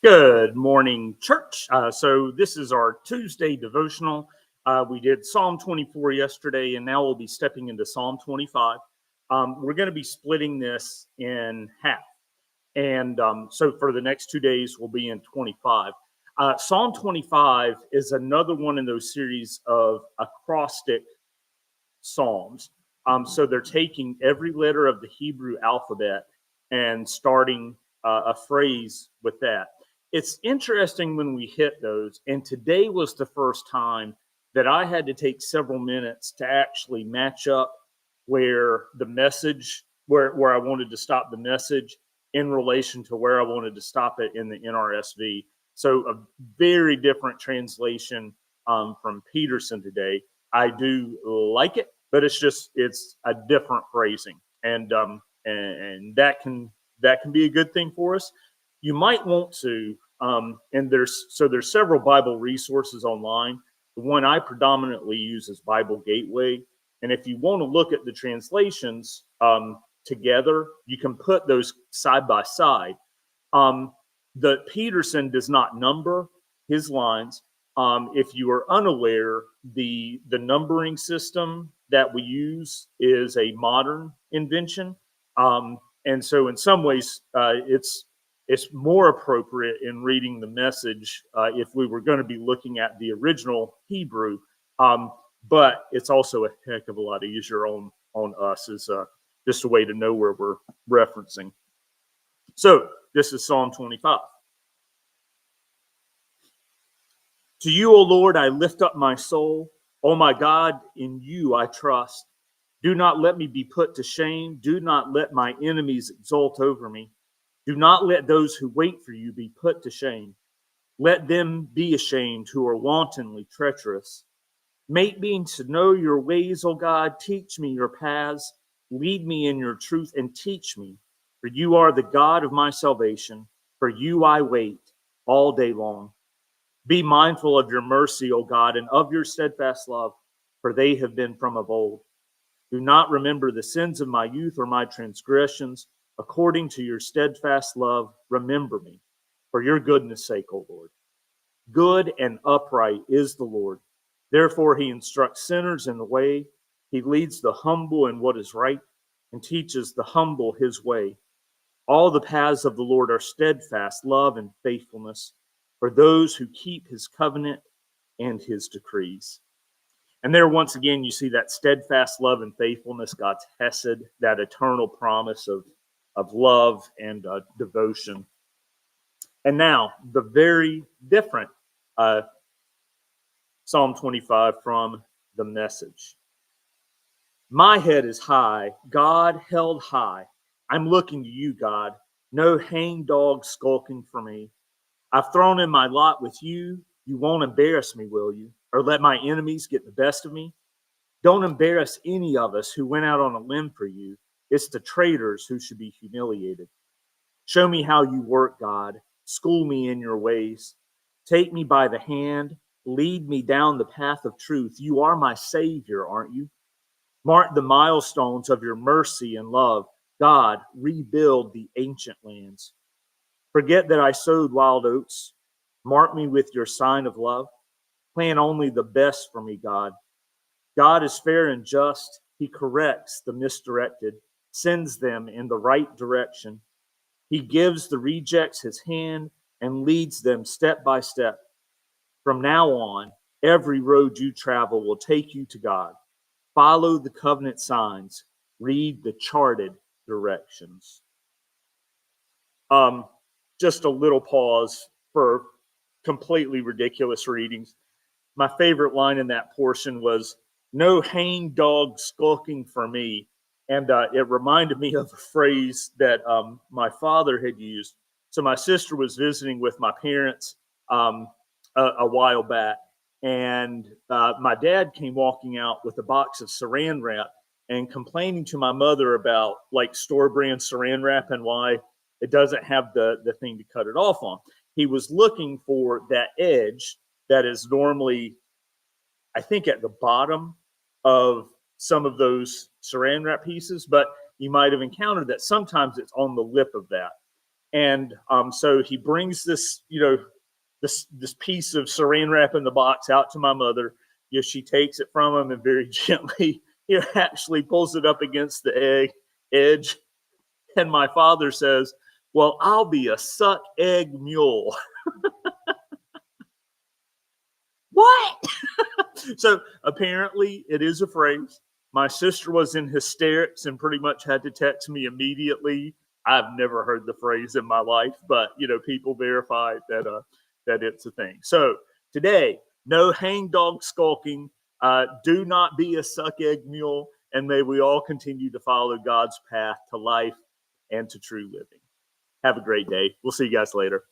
Good morning, church. So this is our Tuesday devotional. We did Psalm 24 yesterday, and now we'll be stepping into Psalm 25. We're going to be splitting this in half. And so for the next 2 days, we'll be in 25. Psalm 25 is another one in those series of acrostic psalms. So they're taking every letter of the Hebrew alphabet and starting a phrase with that. It's interesting when we hit those, and today was the first time that I had to take several minutes to actually match up where the message, where I wanted to stop the message in relation to where I wanted to stop it in the NRSV. So a very different translation from Peterson today. I do like it, but it's a different phrasing, and that can be a good thing for us. You might want to, and there's several Bible resources online. The one I predominantly use is Bible Gateway, and if you want to look at the translations together, you can put those side by side. The Peterson does not number his lines. If you are unaware, the numbering system that we use is a modern invention, and so in some ways, it's more appropriate in reading the message if we were going to be looking at the original Hebrew, but it's also a heck of a lot easier on us as just a way to know where we're referencing. So this is Psalm 25. To you, O Lord, I lift up my soul. O my God, in you I trust. Do not let me be put to shame. Do not let my enemies exult over me. Do not let those who wait for you be put to shame. Let them be ashamed who are wantonly treacherous. Make me to know your ways, O God. Teach me your paths. Lead me in your truth and teach me. For you are the God of my salvation. For you I wait all day long. Be mindful of your mercy, O God, and of your steadfast love, for they have been from of old. Do not remember the sins of my youth or my transgressions. According to your steadfast love, remember me, for your goodness' sake, O Lord. Good and upright is the Lord. Therefore he instructs sinners in the way. He leads the humble in what is right and teaches the humble his way. All the paths of the Lord are steadfast love and faithfulness for those who keep his covenant and his decrees. And there, once again, you see that steadfast love and faithfulness, God's hesed, that eternal promise of love and devotion. And now, the very different Psalm 25 from the Message. My head is high, God held high. I'm looking to you, God. No hangdog skulking for me. I've thrown in my lot with you. You won't embarrass me, will you? Or let my enemies get the best of me? Don't embarrass any of us who went out on a limb for you. It's the traitors who should be humiliated. Show me how you work, God. School me in your ways. Take me by the hand. Lead me down the path of truth. You are my Savior, aren't you? Mark the milestones of your mercy and love. God, rebuild the ancient lands. Forget that I sowed wild oats. Mark me with your sign of love. Plan only the best for me, God. God is fair and just. He corrects the misdirected, sends them in the right direction. He gives the rejects his hand and leads them step by step. From now on, every road you travel will take you to God. Follow the covenant signs. Read the charted directions. Just a little pause for completely ridiculous readings. My favorite line in that portion was, no hangdog skulking for me. And it reminded me of a phrase that my father had used. So my sister was visiting with my parents a while back, and my dad came walking out with a box of saran wrap and complaining to my mother about like store brand saran wrap and why it doesn't have the thing to cut it off on. He was looking for that edge that is normally, I think, at the bottom of some of those saran wrap pieces, but you might have encountered that sometimes it's on the lip of that. And so he brings this, this piece of saran wrap in the box out to my mother. She takes it from him and very gently, actually pulls it up against the edge. And my father says, "Well, I'll be a suck egg mule." What? So apparently it is a phrase. My sister was in hysterics and pretty much had to text me immediately. I've never heard the phrase in my life, but people verified that it's a thing. So today, no hangdog skulking. Do not be a suck egg mule, and may we all continue to follow God's path to life and to true living. Have a great day. We'll see you guys later.